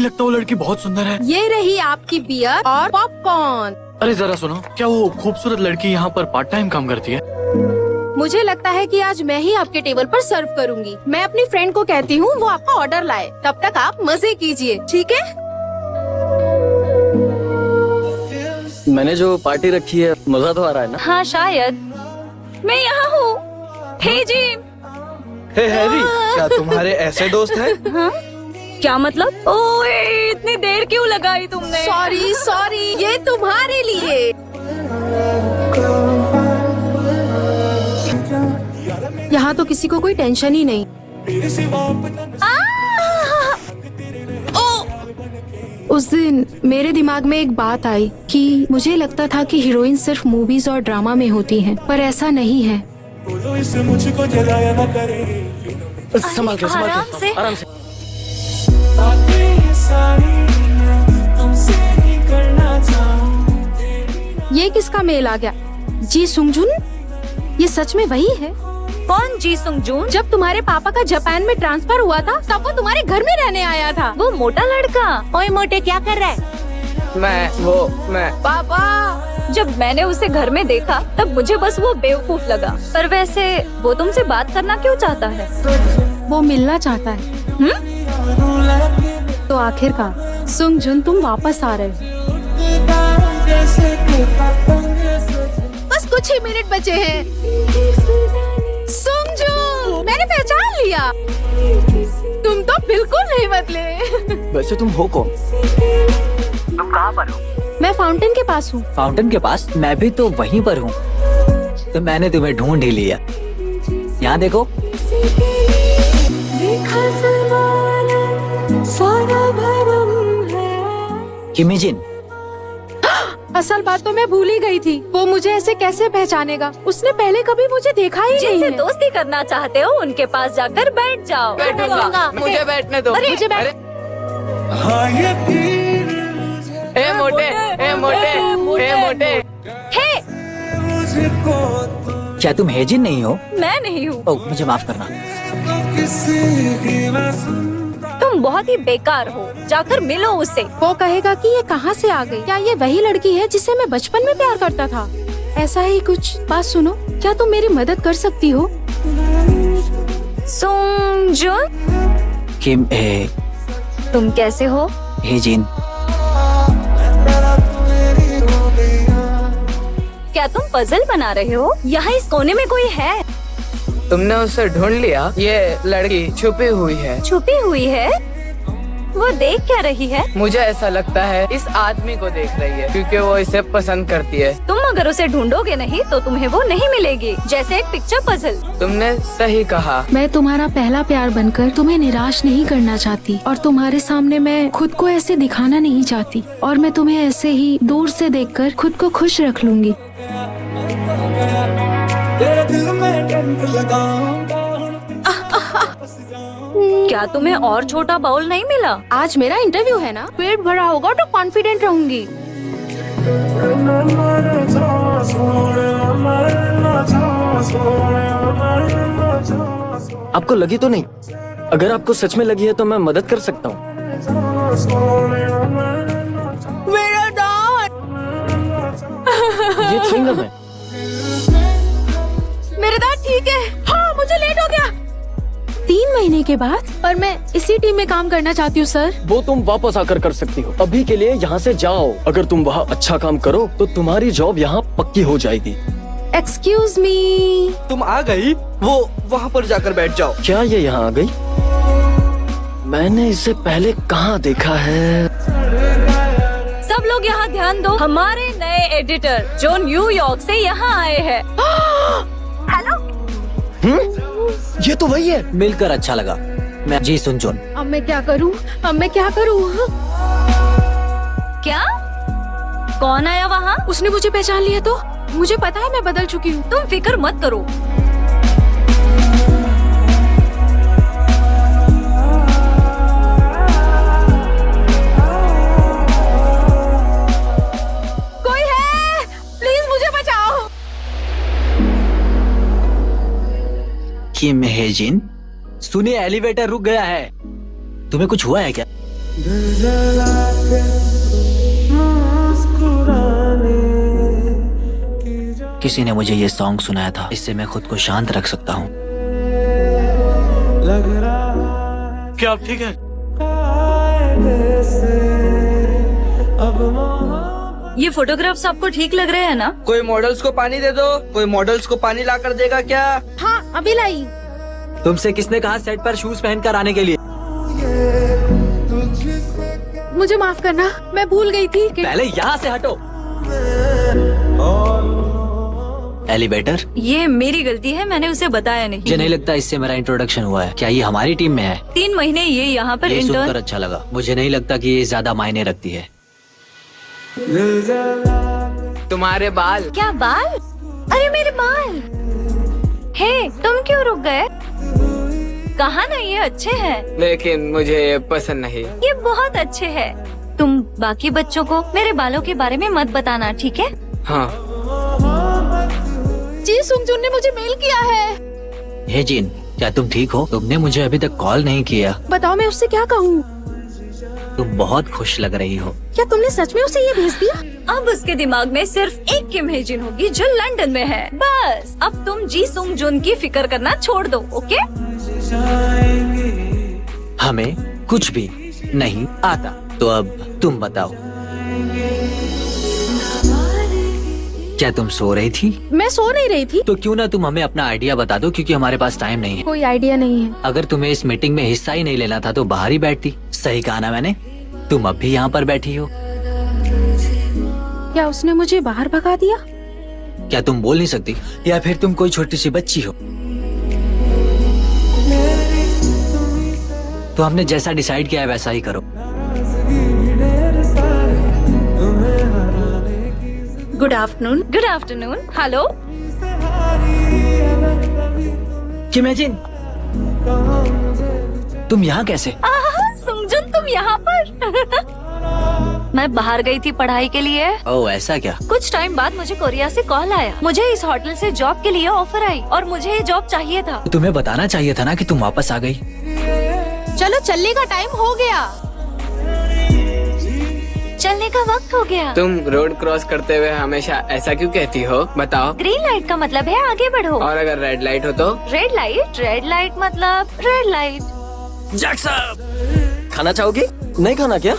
लगता वो लड़की बहुत सुंदर है। ये रही आपकी बियर और पॉपकॉर्न। अरे जरा सुनो, क्या वो खूबसूरत लड़की यहाँ पर पार्ट टाइम काम करती है? मुझे लगता है कि आज मैं ही आपके टेबल पर सर्व करूंगी। मैं अपनी फ्रेंड को कहती हूँ वो आपका ऑर्डर लाए, तब तक आप मजे कीजिए, ठीक है? मैंने जो पार्टी रखी है मजा तो आ रहा है ना? हाँ शायद। मैं यहाँ हूँ। हे जिम। हे हैरी, क्या तुम्हारे ऐसे दोस्त हैं? हाँ? क्या मतलब? ओए, इतनी देर क्यों लगाई तुमने? सॉरी सॉरी, ये तुम्हारे लिए। यहाँ तो किसी को कोई टेंशन ही नहीं। उस दिन मेरे दिमाग में एक बात आई कि मुझे लगता था कि हीरोइन सिर्फ मूवीज और ड्रामा में होती हैं, पर ऐसा नहीं है। संभाल के आराम से। आराम से। ये किसका मेल आ गया? जी सुंगजुन, ये सच में वही है? कौन जी सुंगजून? जब तुम्हारे पापा का जापान में ट्रांसफर हुआ था तब वो तुम्हारे घर में रहने आया था। वो मोटा लड़का। ओए मोटे, क्या कर रहा है? मैं पापा, जब मैंने उसे घर में देखा तब मुझे बस वो बेवकूफ लगा। पर वैसे वो तुमसे बात करना क्यों चाहता है? वो मिलना चाहता है। तो आखिरकार सुंगजुन तुम वापस आ रहे हो। बस कुछ ही मिनट बचे हैं। सुंगजुन, मैंने पहचान लिया। तुम तो बिल्कुल नहीं बदले। वैसे तुम हो कौन? तुम कहाँ पर हो? मैं फाउंटेन के पास हूँ। फाउंटेन के पास? मैं भी तो वहीं पर हूँ। तो मैंने तुम्हें ढूंढ ही लिया। यहाँ देखो। किमीजिन। असल बात तो मैं भूल ही गई थी। वो मुझे ऐसे कैसे पहचानेगा? उसने पहले कभी मुझे देखा ही नहीं जिनसे है। दोस्ती करना चाहते हो उनके पास जाकर बैठ जाओ। बैठूंगा, मुझे बैठने दो। मुझे बैठ। ए मोटे, ए मोटे, ए मोटे। हे, क्या तुम हेजिन नहीं हो? मैं नहीं हूँ। ओह, मुझे माफ करना। तुम बहुत ही बेकार हो, जाकर मिलो उससे। वो कहेगा कि ये कहाँ से आ गई? क्या ये वही लड़की है जिसे मैं बचपन में प्यार करता था? ऐसा ही कुछ। बात सुनो, क्या तुम मेरी मदद कर सकती हो? सुंगजुन, किम तुम कैसे हो? हेजिन। क्या तुम पजल बना रहे हो? यहाँ इस कोने में कोई है? तुमने उसे ढूंढ लिया? ये लड़की छुपी हुई है। छुपी हुई है? वो देख क्या रही है? मुझे ऐसा लगता है इस आदमी को देख रही है, क्योंकि वो इसे पसंद करती है। तुम अगर उसे ढूंढोगे नहीं तो तुम्हें वो नहीं मिलेगी, जैसे एक पिक्चर पजल। तुमने सही कहा। मैं तुम्हारा पहला प्यार बनकर तुम्हें निराश नहीं करना चाहती, और तुम्हारे सामने मैं खुद को ऐसे दिखाना नहीं चाहती, और मैं तुम्हें ऐसे ही दूर से देखकर खुद को खुश रख लूंगी। क्या तुम्हें और छोटा बाउल नहीं मिला? आज मेरा इंटरव्यू है ना, पेट भरा होगा तो कॉन्फिडेंट रहूंगी। आपको लगी तो नहीं? अगर आपको सच में लगी है तो मैं मदद कर सकता हूँ। मेरा दांत। ये च्युइंगम है। मेरा दांत ठीक है। हाँ, मुझे लेट हो गया। 3 महीने के बाद। पर मैं इसी टीम में काम करना चाहती हूँ सर। वो तुम वापस आकर कर सकती हो। अभी के लिए यहाँ से जाओ। अगर तुम वहाँ अच्छा काम करो तो तुम्हारी जॉब यहाँ पक्की हो जाएगी। Excuse me. तुम आ गई? वो वहाँ पर जाकर बैठ जाओ। क्या ये यहाँ आ गई? मैंने इसे पहले कहाँ देखा है? सब लोग यहाँ ध्यान दो। हमारे नए एडिटर जो न्यूयॉर्क से यहाँ आए हैं। ये तो वही है। मिलकर अच्छा लगा। मैं जी सुंगजुन। अब मैं क्या करूँ? अब मैं क्या करूँ? क्या? कौन आया वहाँ? उसने मुझे पहचान लिया तो? मुझे पता है मैं बदल चुकी हूँ। तुम फिक्र मत करो। कोई है? प्लीज मुझे बचाओ। किम हेजिन, सुनिए एलिवेटर रुक गया है। तुम्हें कुछ हुआ है क्या? किसी ने मुझे ये सॉन्ग सुनाया था, इससे मैं खुद को शांत रख सकता हूँ। क्या आप ठीक है? ये फोटोग्राफ्स आपको ठीक लग रहे हैं ना? कोई मॉडल्स को पानी दे दो, कोई मॉडल्स को पानी ला कर देगा क्या? हाँ अभी लाई। तुमसे किसने कहा सेट पर शूज पहनकर आने के लिए? मुझे माफ करना, मैं भूल गई थी कि... पहले यहाँ से हटो। एलिवेटर? ये मेरी गलती है, मैंने उसे बताया नहीं। मुझे नहीं लगता इससे मेरा इंट्रोडक्शन हुआ है। क्या ये हमारी टीम में है? 3 महीने ये यहाँ पर ये सुनकर इंटर्न। अच्छा लगा। मुझे नहीं लगता कि ये ज्यादा मायने रखती है। तुम्हारे बाल। क्या बाल? अरे मेरे बाल। हे, तुम क्यों रुक गए? कहा ना ये अच्छे हैं। लेकिन मुझे ये पसंद नहीं। ये बहुत अच्छे हैं। तुम बाकी बच्चों को मेरे बालों के बारे में मत बताना, ठीक है? हाँ। जी सुंगजुन ने मुझे मेल किया है। हे जिन, क्या तुम ठीक हो? तुमने मुझे अभी तक कॉल नहीं किया। बताओ मैं उससे क्या कहूँ? तुम बहुत खुश लग रही हो। क्या तुमने सच में उसे ये भेज दिया? अब उसके दिमाग में सिर्फ एक किम हेजिन होगी जो लंदन में है। बस अब तुम जी सुंग जुन की फिक्र करना छोड़ दो, ओके? हमें कुछ भी नहीं आता। तो अब तुम बताओ, क्या तुम सो रही थी? मैं सो नहीं रही थी। तो क्यों ना तुम हमें अपना आइडिया बता दो, क्योंकि हमारे पास टाइम नहीं है। कोई आइडिया नहीं है। अगर तुम्हें इस मीटिंग में हिस्सा ही नहीं लेना था तो बाहर ही बैठती। सही कहा ना मैंने? तुम अब भी यहाँ पर बैठी हो। क्या उसने मुझे बाहर भगा दिया? क्या तुम बोल नहीं सकती, या फिर तुम कोई छोटी सी बच्ची हो? तो हमने जैसा डिसाइड किया है वैसा ही करो। Good afternoon. Good afternoon. Hello. Imagine, तुम यहाँ कैसे? सुंगजुन, तुम यहाँ पर? मैं बाहर गई थी पढ़ाई के लिए। ओह ऐसा क्या? कुछ टाइम बाद मुझे कोरिया से कॉल आया। मुझे इस होटल से जॉब के लिए ऑफर आई और मुझे ये जॉब चाहिए था। तो तुम्हें बताना चाहिए था ना कि तुम वापस आ गई। चलो चलने का टाइम हो गया। चलने का वक्त हो गया। तुम रोड क्रॉस करते हुए हमेशा ऐसा क्यों कहती हो? बताओ। ग्रीन लाइट का मतलब है आगे बढ़ो। और अगर रेड लाइट हो तो? Red light? रेड लाइट मतलब रेड लाइट। जट साहब, खाना चाहोगी? नहीं खाना क्या?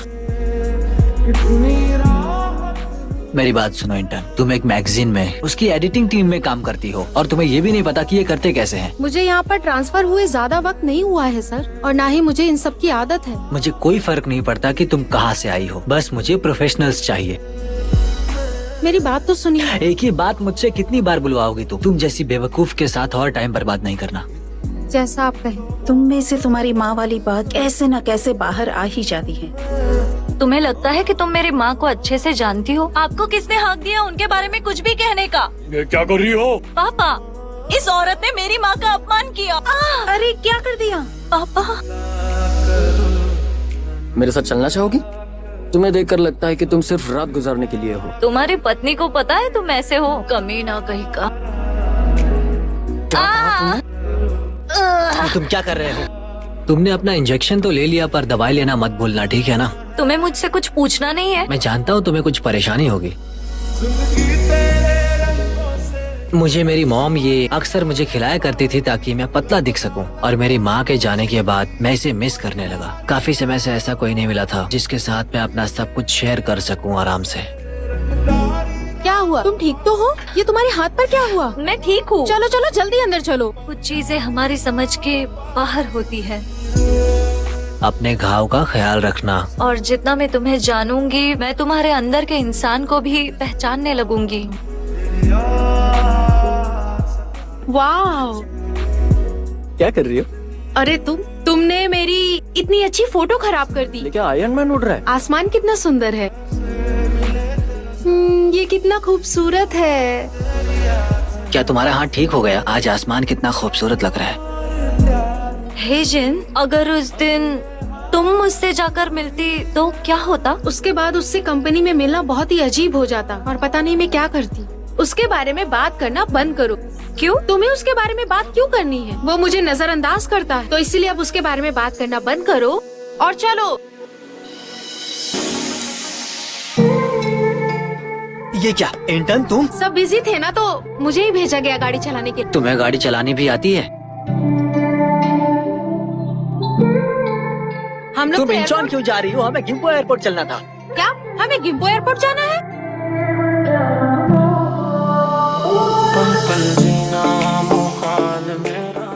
मेरी बात सुनो इंटर्न, तुम एक मैगजीन में उसकी एडिटिंग टीम में काम करती हो और तुम्हें ये भी नहीं पता कि ये करते कैसे हैं। मुझे यहाँ पर ट्रांसफर हुए ज्यादा वक्त नहीं हुआ है सर, और ना ही मुझे इन सब की आदत है। मुझे कोई फर्क नहीं पड़ता कि तुम कहाँ से आई हो, बस मुझे प्रोफेशनल्स चाहिए। मेरी बात तो सुनिए। एक ही बात मुझसे कितनी बार बुलवाओगी तुम जैसी बेवकूफ के साथ और टाइम बर्बाद नहीं करना। जैसा आप कहें। तुम में से तुम्हारी माँ वाली बात कैसे न कैसे बाहर आ ही जाती है। तुम्हें लगता है कि तुम मेरी माँ को अच्छे से जानती हो? आपको किसने हक दिया उनके बारे में कुछ भी कहने का? ये क्या कर रही हो? पापा, इस औरत ने मेरी माँ का अपमान किया। अरे क्या कर दिया? पापा। मेरे साथ चलना चाहोगी? तुम्हें देखकर लगता है कि तुम सिर्फ रात गुजारने के लिए हो। तुम्हारी पत्नी को पता है तुम ऐसे हो? कमीना कहीं का। तुम क्या कर रहे हो? तुमने अपना इंजेक्शन तो ले लिया, पर दवाई लेना मत भूलना, ठीक है ना? तुम्हें मुझसे कुछ पूछना नहीं है। मैं जानता हूँ तुम्हें कुछ परेशानी होगी। मुझे मेरी मॉम ये अक्सर मुझे खिलाया करती थी ताकि मैं पतला दिख सकूं, और मेरी माँ के जाने के बाद मैं इसे मिस करने लगा। काफी समय से ऐसा कोई नहीं मिला था जिसके साथ मैं अपना सब कुछ शेयर कर सकूं आराम से। क्या हुआ? तुम ठीक तो हो? ये तुम्हारे हाथ पर क्या हुआ? मैं ठीक हूँ। चलो चलो जल्दी अंदर चलो। कुछ चीजें हमारी समझ के बाहर होती है। अपने घाव का ख्याल रखना। और जितना मैं तुम्हें जानूंगी, मैं तुम्हारे अंदर के इंसान को भी पहचानने लगूंगी। वाह, क्या कर रही हो? अरे तुमने मेरी इतनी अच्छी फोटो खराब कर दी। लेकिन आयरन मैन उड़ रहा है। आसमान कितना सुंदर है। ये कितना खूबसूरत है। क्या तुम्हारा हाथ ठीक हो गया? आज आसमान कितना खूबसूरत लग रहा है। हे जिन, अगर उस दिन तुम मुझसे जाकर मिलती तो क्या होता? उसके बाद उससे कंपनी में मिलना बहुत ही अजीब हो जाता, और पता नहीं मैं क्या करती। उसके बारे में बात करना बंद करो। क्यों? तुम्हें उसके बारे में बात क्यों करनी है? वो मुझे नजरअंदाज करता है, तो इसीलिए अब उसके बारे में बात करना बंद करो और चलो। ये क्या इंटर्न तुम? सब बिजी थे ना तो मुझे ही भेजा गया गाड़ी चलाने के लिए। तुम्हें गाड़ी चलानी भी आती है? हम लोग तुम तो इंचॉन एयरपोर्ट- क्यों जा रही हो? हमें गिम्पो एयरपोर्ट चलना था। क्या हमें गिम्पो एयरपोर्ट जाना है?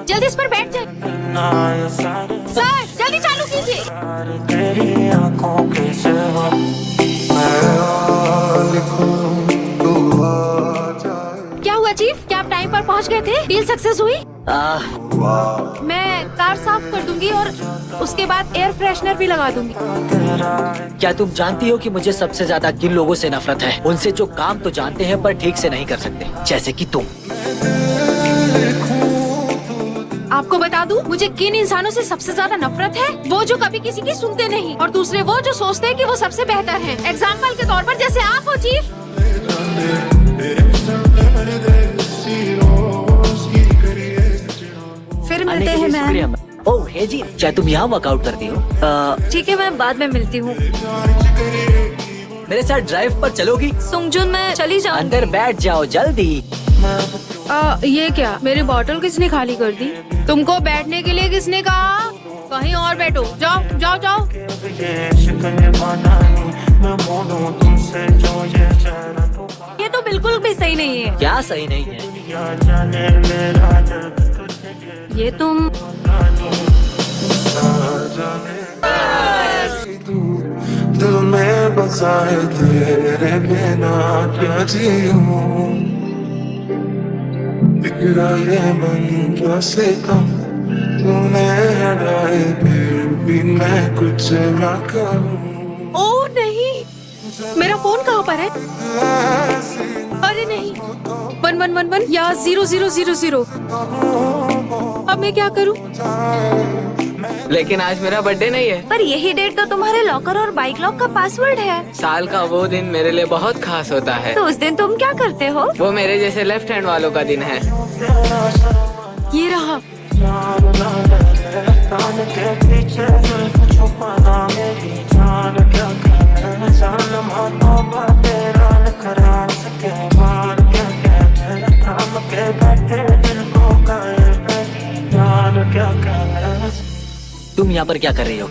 जल्दी इस पर बैठ जाए। सर जल्दी चालू कीजिए। क्या हुआ चीफ? क्या आप टाइम पर पहुंच गए थे? डील सक्सेस हुई? मैं कार साफ कर दूंगी और उसके बाद एयर फ्रेशनर भी लगा दूंगी। क्या तुम जानती हो कि मुझे सबसे ज्यादा किन लोगों से नफरत है? उनसे जो काम तो जानते हैं पर ठीक से नहीं कर सकते, जैसे कि तुम। आपको बता दूं, मुझे किन इंसानों से सबसे ज्यादा नफरत है? वो जो कभी किसी की सुनते नहीं और दूसरे वो जो सोचते हैं कि वो सबसे बेहतर हैं। एग्जाम्पल के तौर पर जैसे आप हो चीफ। फिर आने मिलते के हैं लिए शुक्रिया मैम। मैम। ओह हे जी, क्या तुम यहाँ वर्कआउट करती हो? ठीक है, मैं बाद में मिलती हूँ। मेरे साथ ड्राइव पर चलोगी? सुंगजुन, मैं चली जाऊँ। अंदर बैठ जाओ जल्दी। ये क्या? मेरी बोतल किसने खाली कर दी? तुमको बैठने के लिए किसने कहा? कहीं और बैठो। जाओ जाओ जाओ। ये तो बिल्कुल भी सही नहीं है। क्या सही नहीं है? ये तुम दिल में बसाए तेरे बिना क्या जीऊं, बिगड़ा ये मन कैसे कम, तूने हटाए फिर भी मैं कुछ ना करूं। ओह नहीं, मेरा फोन कहाँ पर है? अरे नहीं, 1111 या 0000। अब मैं क्या करूँ? लेकिन आज मेरा बर्थडे नहीं है। पर यही डेट तो तुम्हारे लॉकर और बाइक लॉक का पासवर्ड है। साल का वो दिन मेरे लिए बहुत खास होता है। तो उस दिन तुम क्या करते हो? वो मेरे जैसे लेफ्ट हैंड वालों का दिन है। ये रहा। तुम यहाँ पर क्या कर रही हो?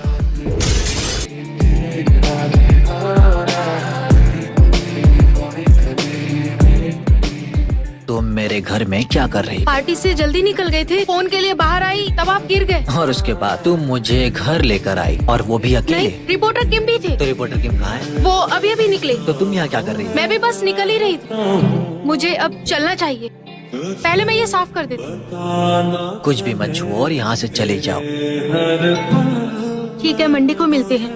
तुम मेरे घर में क्या कर रही पार्टी से जल्दी निकल गए थे, फोन के लिए बाहर आई तब आप गिर गए। और उसके बाद तुम मुझे घर लेकर आई, और वो भी अकेले। नहीं, रिपोर्टर किम भी थे। तो रिपोर्टर किम कहाँ है? वो अभी अभी निकले। तो तुम यहाँ क्या कर रही हो? मैं भी बस निकल ही रही थी। मुझे अब चलना चाहिए। पहले मैं ये साफ कर देती। कुछ भी मत छुओ और यहाँ से चले जाओ। ठीक है, मंडे को मिलते हैं।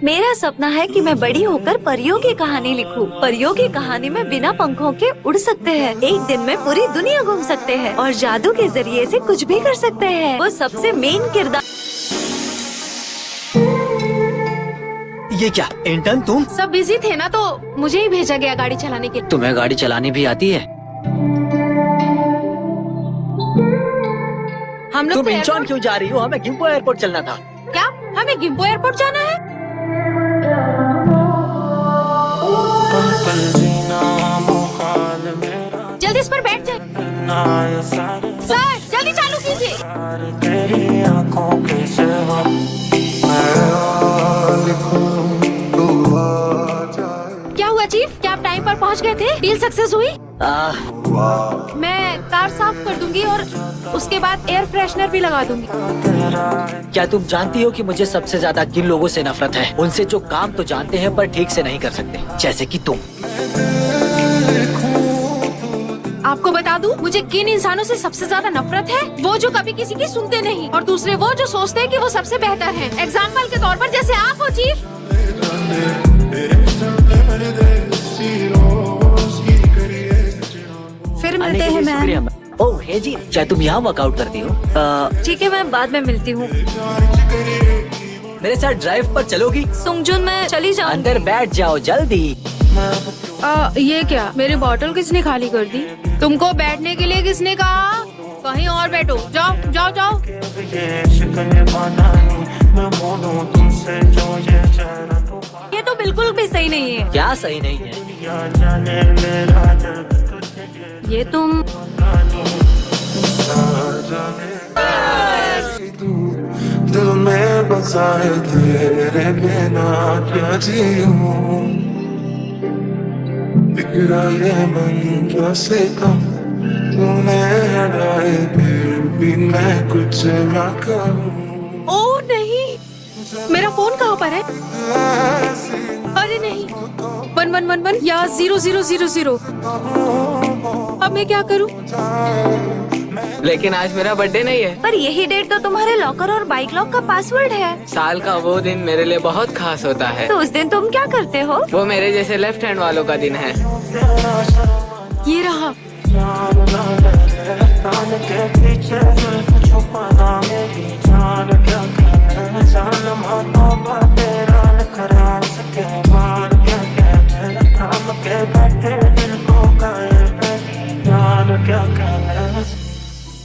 मेरा सपना है कि मैं बड़ी होकर परियों की कहानी लिखूं। परियों की कहानी में बिना पंखों के उड़ सकते हैं, एक दिन में पूरी दुनिया घूम सकते हैं और जादू के जरिए से कुछ भी कर सकते हैं। वो सबसे मेन किरदार। ये क्या इंटर्न तुम? सब बिजी थे ना तो मुझे ही भेजा गया गाड़ी चलाने के लिए। तुम्हें गाड़ी चलानी भी आती है? हम लोग तुम तो इंचॉन एयरपोर्ट- क्यों जा रही हो? हमें गिम्पो एयरपोर्ट चलना था। क्या हमें गिम्पो एयरपोर्ट जाना है? जल्दी इस पर बैठ जाए। सर जल्दी चालू कीजिए। क्या हुआ चीफ? क्या आप टाइम पर पहुंच गए थे? डील सक्सेस हुई? मैं कार साफ कर दूंगी और उसके बाद एयर फ्रेशनर भी लगा दूंगी। क्या तुम जानती हो कि मुझे सबसे ज्यादा किन लोगों से नफरत है? उनसे जो काम तो जानते हैं पर ठीक से नहीं कर सकते, जैसे कि तुम। आपको बता दूं, मुझे किन इंसानों से सबसे ज्यादा नफरत है? वो जो कभी किसी की सुनते नहीं और दूसरे वो जो सोचते हैं कि वो सबसे बेहतर हैं। एग्जाम्पल के तौर पर जैसे आप हो चीफ। फिर आने मिलते के हैं लिए शुक्रिया मैम। मैम। ओह हे जी, क्या तुम यहाँ वर्कआउट करती हो? ठीक है, मैं बाद में मिलती हूँ। मेरे साथ ड्राइव पर चलोगी? सुंगजुन, मैं चली जाऊँ। अंदर बैठ जाओ जल्दी। ये क्या? मेरी बोतल किसने खाली कर दी? तुमको बैठने के लिए किसने कहा? कहीं और बैठो। जाओ जाओ जाओ। ये तो बिल्कुल भी सही नहीं है। क्या सही नहीं है? ये तुम दिल में बसा है तेरे बिना क्या जीऊं, बिगड़ा ये मन कैसे कम तूने हटाए फिर भी मैं कुछ ना करूं। ओ नहीं, मेरा फोन कहाँ पर है? अरे नहीं, 1111 या 0000। अब मैं क्या करूँ? लेकिन आज मेरा बर्थडे नहीं है। पर यही डेट तो तुम्हारे लॉकर और बाइक लॉक का पासवर्ड है। साल का वो दिन मेरे लिए बहुत खास होता है। तो उस दिन तुम क्या करते हो? वो मेरे जैसे लेफ्ट हैंड वालों का दिन है। ये रहा।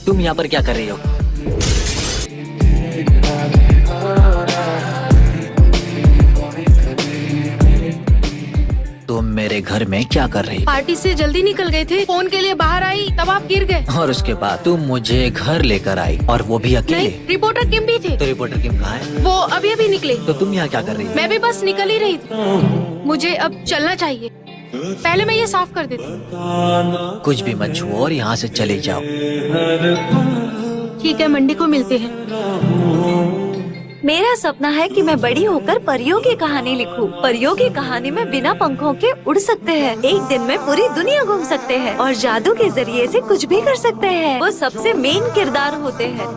तुम यहाँ पर क्या कर रही हो? तुम मेरे घर में क्या कर रही? पार्टी से जल्दी निकल गए थे, फोन के लिए बाहर आई तब आप गिर गए। और उसके बाद तुम मुझे घर लेकर आई, और वो भी अकेले। नहीं, रिपोर्टर किम भी थे। तो रिपोर्टर किम कहाँ है? वो अभी अभी निकले। तो तुम यहाँ क्या कर रही? मैं भी बस निकल ही रही थी। मुझे अब चलना चाहिए, पहले मैं ये साफ कर देती हूँ। कुछ भी मत छुओ और यहाँ से चले जाओ। ठीक है, मंडे को मिलते हैं। मेरा सपना है कि मैं बड़ी होकर परियों की कहानी लिखूं। परियों की कहानी में बिना पंखों के उड़ सकते हैं, एक दिन में पूरी दुनिया घूम सकते हैं और जादू के जरिए से कुछ भी कर सकते हैं। वो सबसे मेन किरदार होते हैं।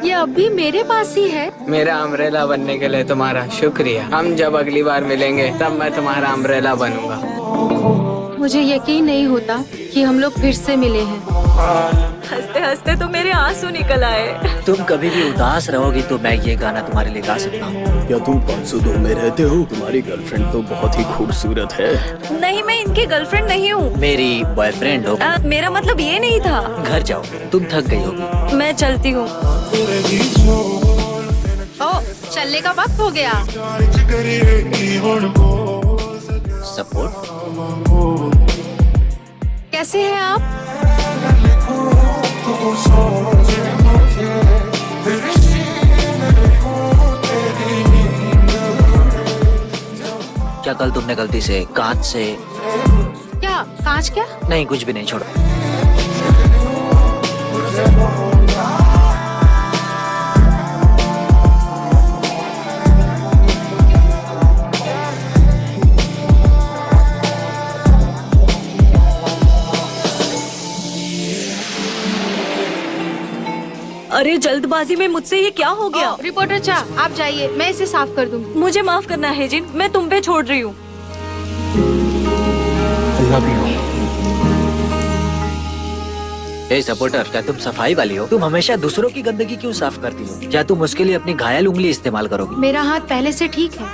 ये अभी मेरे पास ही है। मेरा अम्ब्रेला बनने के लिए तुम्हारा शुक्रिया। हम जब अगली बार मिलेंगे तब मैं तुम्हारा अम्ब्रेला बनूंगा। मुझे यकीन नहीं होता कि हम लोग फिर से मिले हैं। हंसते हंसते तो मेरे आंसू निकल आए। तुम कभी भी उदास रहोगी तो मैं ये गाना तुम्हारे लिए गा सकता हूँ। क्या तुम 502 में रहते हो? तुम्हारी गर्लफ्रेंड तो बहुत ही खूबसूरत है। नहीं, मैं इनकी गर्लफ्रेंड नहीं हूँ। मेरी बॉयफ्रेंड हो। मेरा मतलब ये नहीं था। घर जाओ, तुम थक गई होगी। मैं चलती हूँ। ओ, चलने का वक्त हो गया। सपोर्ट। कैसे हैं आप? क्या कल तुमने गलती से कांच से? क्या कांच? क्या? नहीं, कुछ भी नहीं, छोड़ो। अरे जल्दबाजी में मुझसे ये क्या हो गया? रिपोर्टर चा, आप जाइए, मैं इसे साफ कर दूंगी। मुझे माफ करना है जिन, मैं तुम पे छोड़ रही हूँ। हे सपोर्टर, क्या तुम सफाई वाली हो? तुम हमेशा दूसरों की गंदगी क्यों साफ करती हो? क्या तुम उसके लिए अपनी घायल उंगली इस्तेमाल करोगी? मेरा हाथ पहले से ठीक है।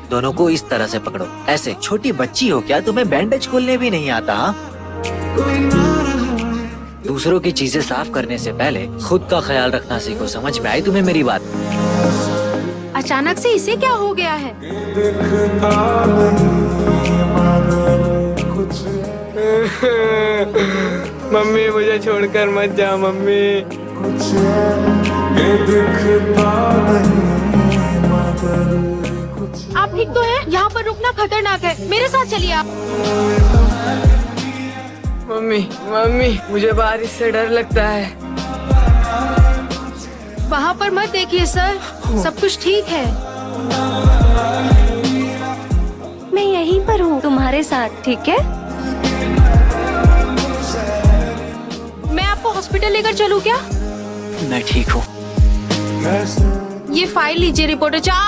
दोनों को इस तरह से पकड़ो, ऐसे। छोटी बच्ची हो क्या? तुम्हें बैंडेज खोलने भी नहीं आता? हाँ? दूसरों की चीजें साफ करने से पहले खुद का ख्याल रखना सीखो। समझ में आई तुम्हें मेरी बात? अचानक से इसे क्या हो गया है? मम्मी मुझे छोड़कर मत जा मम्मी। आप ठीक तो हैं? यहाँ पर रुकना खतरनाक है, मेरे साथ चलिए आप। मम्मी मम्मी, मुझे बारिश से डर लगता है। वहाँ पर मत देखिए सर, सब कुछ ठीक है। मैं यहीं पर हूँ तुम्हारे साथ, ठीक है? मैं आपको हॉस्पिटल लेकर चलूँ क्या? मैं ठीक हूँ। ये फाइल लीजिए रिपोर्टर चा।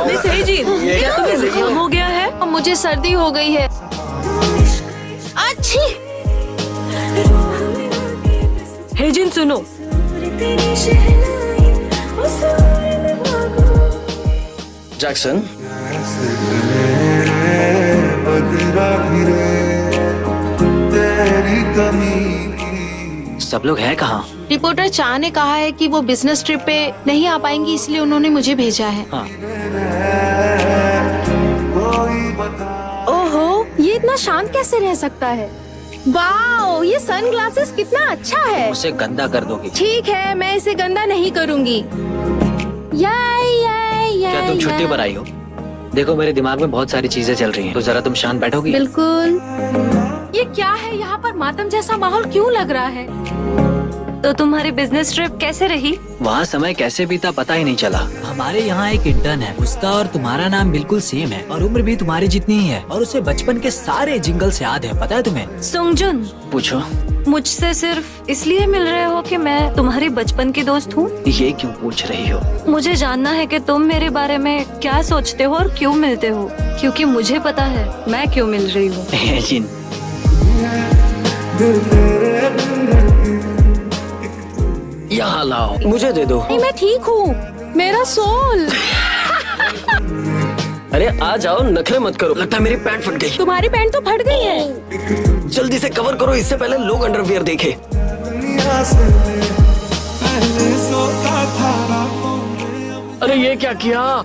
मिस हेजिन, क्या तुम्हें जुकाम हो गया है? मुझे सर्दी हो गई है। अच्छी। हेजिन सुनो, जैक्सन, सब लोग हैं कहाँ? रिपोर्टर चाह ने कहा है कि वो बिजनेस ट्रिप पे नहीं आ पाएंगी, इसलिए उन्होंने मुझे भेजा है। हाँ। ओहो, ये इतना शांत कैसे रह सकता है? वाओ, ये सनग्लासेस कितना अच्छा है। उसे गंदा कर दोगी? ठीक है, मैं इसे गंदा नहीं करूँगी। क्या तुम छुट्टी पर आई हो? देखो मेरे दिमाग में बहुत सारी चीजें चल रही हैं, तो जरा तुम शांत बैठोगी? बिल्कुल। ये क्या है? यहाँ पर मातम जैसा माहौल क्यों लग रहा है? तो तुम्हारी बिजनेस ट्रिप कैसे रही? वहाँ समय कैसे बीता पता ही नहीं चला। हमारे यहाँ एक इंटर्न है, उसका और तुम्हारा नाम बिल्कुल सेम है और उम्र भी तुम्हारी जितनी ही है और उसे बचपन के सारे जिंगल्स याद है, पता है तुम्हें? सुंगजुन, पूछो। मुझसे सिर्फ इसलिए मिल रहे हो कि मैं तुम्हारी बचपन की दोस्त हूँ? ये क्यों पूछ रही हो? मुझे जानना है कि तुम मेरे बारे में क्या सोचते हो और क्यों मिलते हो, क्योंकि मुझे पता है मैं क्यों मिल रही हूँ। जिन यहाँ लाओ, मुझे दे दो। नहीं, मैं ठीक हूँ। मेरा सोल। अरे आ जाओ, नखरे मत करो। लगता है मेरी पैंट फट गई। तुम्हारी पैंट तो फट गई है। जल्दी से कवर करो, इससे पहले लोग अंडरवियर देखे। अरे ये क्या किया?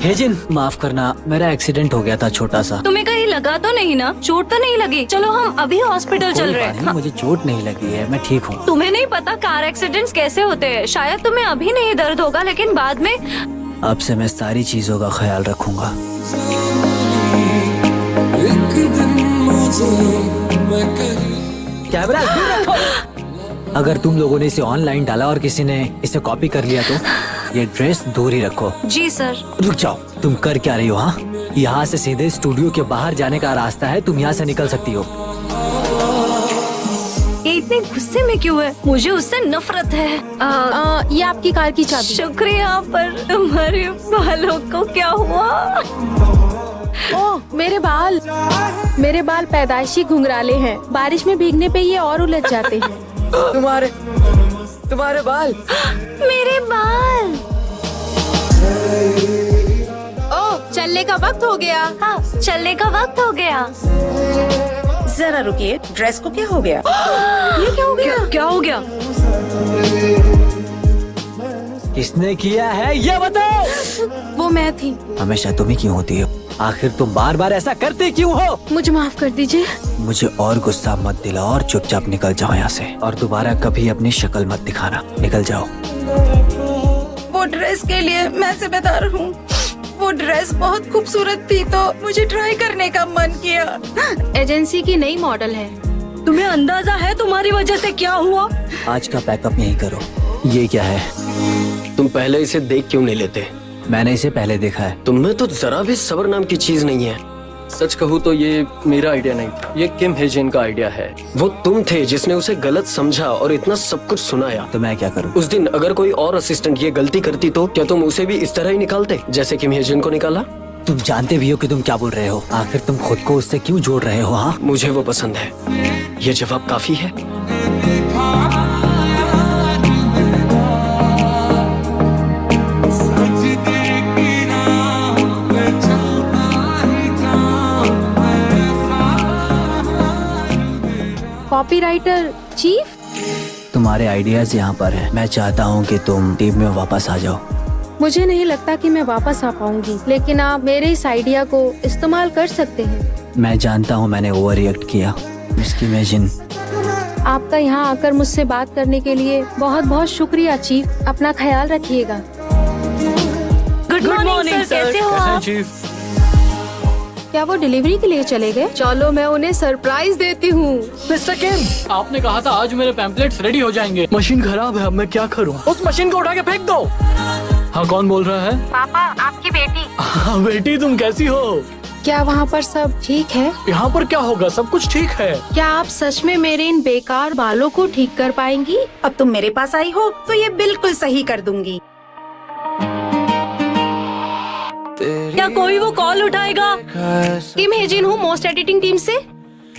हेजिन, माफ करना, मेरा एक्सीडेंट हो गया था छोटा सा। तुम्हें कहीं लगा तो नहीं ना? चोट तो नहीं लगी? चलो हम अभी हॉस्पिटल चल रहे हैं। मुझे चोट नहीं लगी है, मैं ठीक हूँ। तुम्हें नहीं पता कार एक्सीडेंट्स कैसे होते हैं? शायद तुम्हें अभी नहीं दर्द होगा, लेकिन बाद में। अब से मैं सारी चीजों का ख्याल रखूंगा। कैमरा दूर रखो। अगर तुम लोगों ने इसे ऑनलाइन डाला और किसी ने इसे कॉपी कर लिया तो ये ड्रेस दूर ही रखो। जी सर। रुक जाओ, तुम कर क्या रही हो? हाँ, यहाँ से सीधे स्टूडियो के बाहर जाने का रास्ता है, तुम यहाँ से निकल सकती हो। ये इतने गुस्से में क्यों है? मुझे उससे नफरत है। ये आपकी कार की चाबी। शुक्रिया, पर तुम्हारे बालों को क्या हुआ? ओह, मेरे बाल पैदाइशी घुंघराले हैं। बारिश में भीगने पे ये और उलझ जाते हैं। तुम्हारे बाल। मेरे बाल। ओह, चलने का वक्त हो गया। हाँ, चलने का वक्त हो गया। जरा रुकिए, ड्रेस को क्या हो गया? ये क्या हो गया? क्या हो गया? किसने किया है ये बताओ? वो मैं थी। हमेशा तुम ही क्यों होती हो? आखिर तुम बार बार ऐसा करते क्यों हो? मुझे माफ कर दीजिए। मुझे और गुस्सा मत दिलाओ और चुपचाप निकल जाओ यहाँ से, और दोबारा कभी अपनी शक्ल मत दिखाना। निकल जाओ। वो ड्रेस के लिए मैं जिम्मेदार हूँ। वो ड्रेस बहुत खूबसूरत थी तो मुझे ट्राई करने का मन किया। एजेंसी की नई मॉडल है। तुम्हें अंदाजा है तुम्हारी वजह से क्या हुआ? आज का पैकअप यहीं करो। ये क्या है? तुम पहले इसे देख क्यों नहीं लेते? मैंने इसे पहले देखा है। तुममें तो जरा भी सब्र नाम की चीज नहीं है। सच कहूँ तो ये मेरा आइडिया नहीं था, ये किम हेजिन का आइडिया है। वो तुम थे जिसने उसे गलत समझा और इतना सब कुछ सुनाया। तो मैं क्या करूँ? उस दिन अगर कोई और असिस्टेंट ये गलती करती तो क्या तुम उसे भी इस तरह ही निकालते जैसे किम हेजिन को निकाला? तुम जानते भी हो कि तुम क्या बोल रहे हो। आखिर तुम खुद को उससे क्यों जोड़ रहे हो? हाँ, मुझे वो पसंद है। ये जवाब काफी है। कॉपीराइटर चीफ, तुम्हारे आइडियाज यहाँ पर हैं। मैं चाहता हूँ कि तुम टीम में वापस आ जाओ। मुझे नहीं लगता कि मैं वापस आ पाऊंगी, लेकिन आप मेरे इस आइडिया को इस्तेमाल कर सकते हैं। मैं जानता हूँ मैंने ओवर रिएक्ट किया। इसकी इमेजिन। आपका यहाँ आकर मुझसे बात करने के लिए बहुत बहुत शुक्रिया चीफ। अपना ख्याल रखिएगा। गुड मॉर्निंग सर, कैसे हो आप? चीफ, क्या वो डिलीवरी के लिए चले गए? चलो मैं उन्हें सरप्राइज देती हूँ। मिस्टर किम, आपने कहा था आज मेरे पैम्पलेट्स रेडी हो जाएंगे। मशीन खराब है, अब मैं क्या करूँ? उस मशीन को उठा के फेंक दो। हाँ, कौन बोल रहा है? पापा, आपकी बेटी। हाँ बेटी, तुम कैसी हो? क्या वहाँ पर सब ठीक है? यहाँ पर क्या होगा, सब कुछ ठीक है। क्या आप सच में मेरे इन बेकार बालों को ठीक कर पाएंगी? अब तुम मेरे पास आई हो तो ये बिल्कुल सही कर दूंगी। क्या कोई वो कॉल उठाएगा? किम हेजिन हूँ, मोस्ट एडिटिंग टीम से।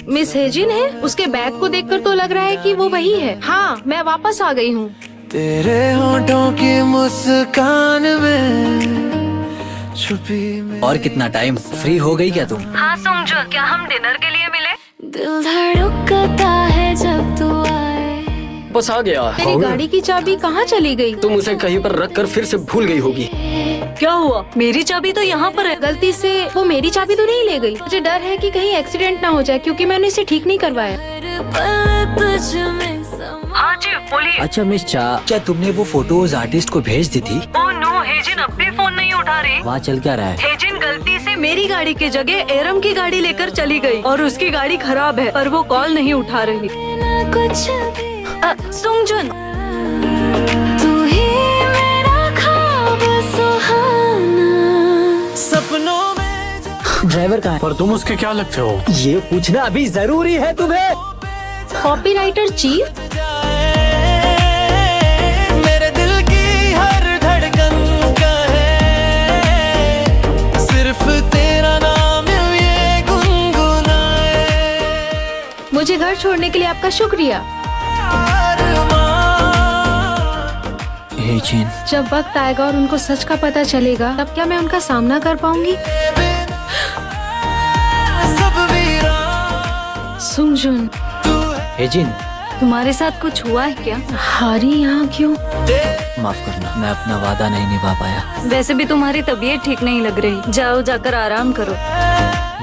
मिस हेजिन है? उसके बैग को देखकर तो लग रहा है कि वो वही है। हाँ, मैं वापस आ गई हूँ। तेरे होठों की मुस्कान में छुपी और कितना टाइम? फ्री हो गई क्या तुम? हाँ सुंगजुन, क्या हम डिनर के लिए मिले? दिल धड़कता है जब तू आए। बस आ गया। तेरी गाड़ी की चाबी कहाँ चली गई? तुम उसे कहीं पर रख कर फिर से भूल गई होगी। क्या हुआ? मेरी चाबी तो यहाँ पर है। गलती से वो मेरी चाबी तो नहीं ले गई। मुझे डर है कि कहीं एक्सीडेंट ना हो जाए क्योंकि मैंने इसे ठीक नहीं करवाया। हाँ जी बोलिए। अच्छा मिस चा, क्या तुमने वो फोटोज आर्टिस्ट को भेज दी थी? ओह नो, हेजिन अब भी फोन नहीं उठा रही। वहाँ चल क्या रहा है? हेजिन गलती से मेरी गाड़ी की जगह एरम की गाड़ी लेकर चली गई और उसकी गाड़ी खराब है पर वो कॉल नहीं उठा रही। सुंगजुन, तू ही मेरा ख्वाब सुहाना। सपनों में ड्राइवर कहाँ है? पर तुम उसके क्या लगते हो? ये पूछना अभी जरूरी है तुम्हें? कॉपीराइटर चीफ, मेरे दिल की हर धड़कन कहे सिर्फ तेरा नाम ये गुनगुनाए। मुझे घर छोड़ने के लिए आपका शुक्रिया। हेजिन, जब वक्त आएगा और उनको सच का पता चलेगा तब क्या मैं उनका सामना कर पाऊंगी? सुंगजुन, हेजिन, तुम्हारे साथ कुछ हुआ है क्या? हारी यहाँ क्यों? माफ करना, मैं अपना वादा नहीं निभा पाया। वैसे भी तुम्हारी तबीयत ठीक नहीं लग रही, जाओ जाकर आराम करो।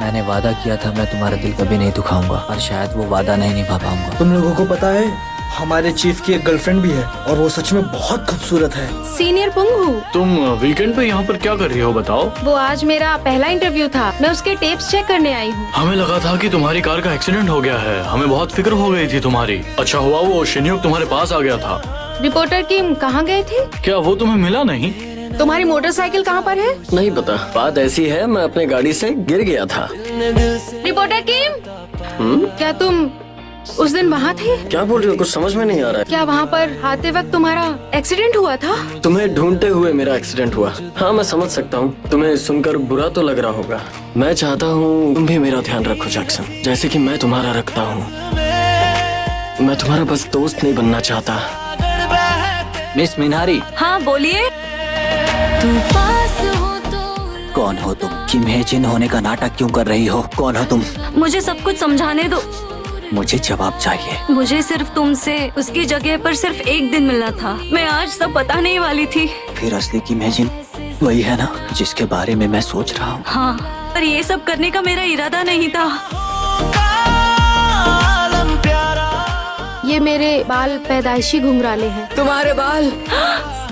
मैंने वादा किया था मैं तुम्हारा दिल कभी नहीं दुखाऊंगा और शायद वो वादा नहीं निभा पाऊंगा। तुम लोगों को पता है हमारे चीफ की एक गर्लफ्रेंड भी है और वो सच में बहुत खूबसूरत है। सीनियर पुंगू, तुम वीकेंड पे यहाँ पर क्या कर रही हो बताओ? वो आज मेरा पहला इंटरव्यू था। मैं उसके टेप्स चेक करने आई हूँ। हमें लगा था कि तुम्हारी कार का एक्सीडेंट हो गया है। हमें बहुत फिक्र हो गई थी तुम्हारी। अच्छा हुआ वो शिन्युक तुम्हारे पास आ गया था। रिपोर्टर किम कहाँ गए थे? क्या वो तुम्हें मिला नहीं? तुम्हारी मोटरसाइकिल कहाँ पर है? नहीं पता, बात ऐसी है मैं अपने गाड़ी से गिर गया था। रिपोर्टर किम, क्या तुम उस दिन वहाँ थे? क्या बोल रही हो? कुछ समझ में नहीं आ रहा क्या वहाँ पर आते वक्त तुम्हारा एक्सीडेंट हुआ था? है। तुम्हें ढूंढते हुए मेरा एक्सीडेंट हुआ। हाँ मैं समझ सकता हूँ, तुम्हें सुनकर बुरा तो लग रहा होगा। मैं चाहता हूँ तुम भी मेरा ध्यान रखो जैक्सन, जैसे कि मैं तुम्हारा रखता हूँ। मैं तुम्हारा बस दोस्त नहीं बनना चाहता। मिस मिनारी, हाँ बोलिए। कौन हो तुम? किम हेजिन होने का नाटक क्यों कर रही हो? कौन हो तुम? मुझे सब कुछ समझाने दो। मुझे जवाब चाहिए। मुझे सिर्फ तुमसे उसकी जगह पर सिर्फ एक दिन मिलना था। मैं आज सब बताने वाली थी। फिर असली किम हेजिन वही है ना जिसके बारे में मैं सोच रहा हूँ? हाँ, पर ये सब करने का मेरा इरादा नहीं था। ये मेरे बाल पैदाइशी घुंघराले हैं। तुम्हारे बाल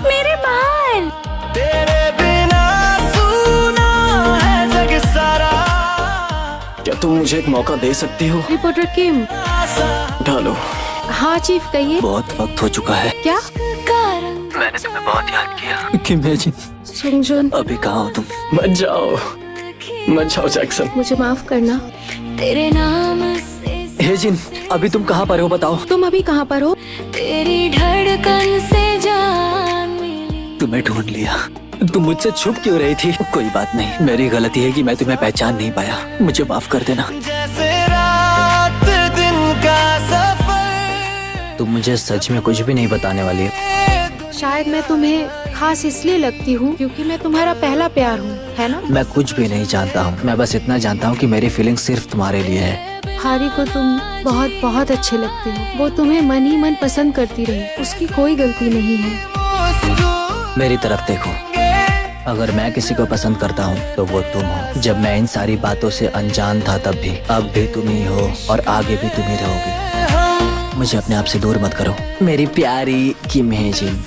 मेरे बाल। तेरे बिना सूना है जग सारा। क्या तुम मुझे एक मौका दे सकती हो? रिपोर्टर किम, उठा लो। हाँ चीफ कहिए। बहुत वक्त हो चुका है। क्या? मैंने तुम्हें बहुत याद किया। किम हेजिन, सुंगजुन, अभी कहाँ हो तुम? मत जाओ जैक्सन। मुझे माफ करना। तेरे नाम से हेजिन, अभी तुम कहाँ पर हो बताओ? तुम अभी कहाँ पर हो? तेरी धड़कन से जान मिली। तुम्हें ढूंढ लिया। तुम मुझसे छुप क्यों रही थी? कोई बात नहीं, मेरी गलती है कि मैं तुम्हें पहचान नहीं पाया। मुझे माफ कर देना। जैसे रात दिन का सफर। तुम मुझे सच में कुछ भी नहीं बताने वाली हो। शायद मैं तुम्हें खास इसलिए लगती हूँ क्योंकि मैं तुम्हारा पहला प्यार हूँ, है ना? मैं कुछ भी नहीं जानता हूँ, मैं बस इतना जानता हूँ कि मेरी फीलिंग सिर्फ तुम्हारे लिए है। हारी को तुम बहुत बहुत अच्छे लगते हो। वो तुम्हें मन ही मन पसंद करती रही, उसकी कोई गलती नहीं है। मेरी तरफ देखो, अगर मैं किसी को पसंद करता हूँ तो वो तुम हो। जब मैं इन सारी बातों से अनजान था तब भी, अब भी तुम ही हो और आगे भी तुम ही रहोगी। मुझे अपने आप से दूर मत करो मेरी प्यारी किम हेजिन।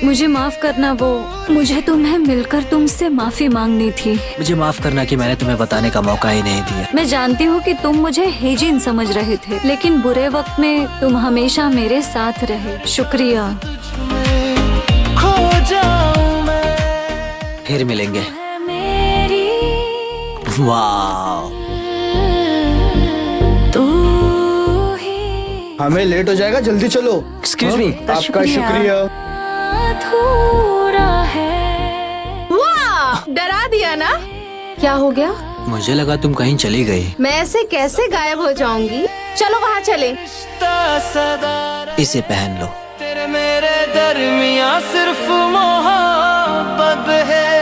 मुझे माफ करना, वो मुझे तुम्हें मिलकर तुमसे माफी मांगनी थी। मुझे माफ करना कि मैंने तुम्हें बताने का मौका ही नहीं दिया। मैं जानती हूँ कि तुम मुझे हेजिन समझ रहे थे, लेकिन बुरे वक्त में तुम हमेशा मेरे साथ रहे। शुक्रिया। खो जाऊं मैं। फिर मिलेंगे। वाह, हमें लेट हो जाएगा, जल्दी चलो। Excuse me. आपका शुक्रिया। वाह, डरा दिया ना? क्या हो गया? मुझे लगा तुम कहीं चली गई। मैं ऐसे कैसे गायब हो जाऊंगी? चलो वहाँ चले। इसे पहन लो। तेरे मेरे दरमिया सिर्फ मोहब्बत है।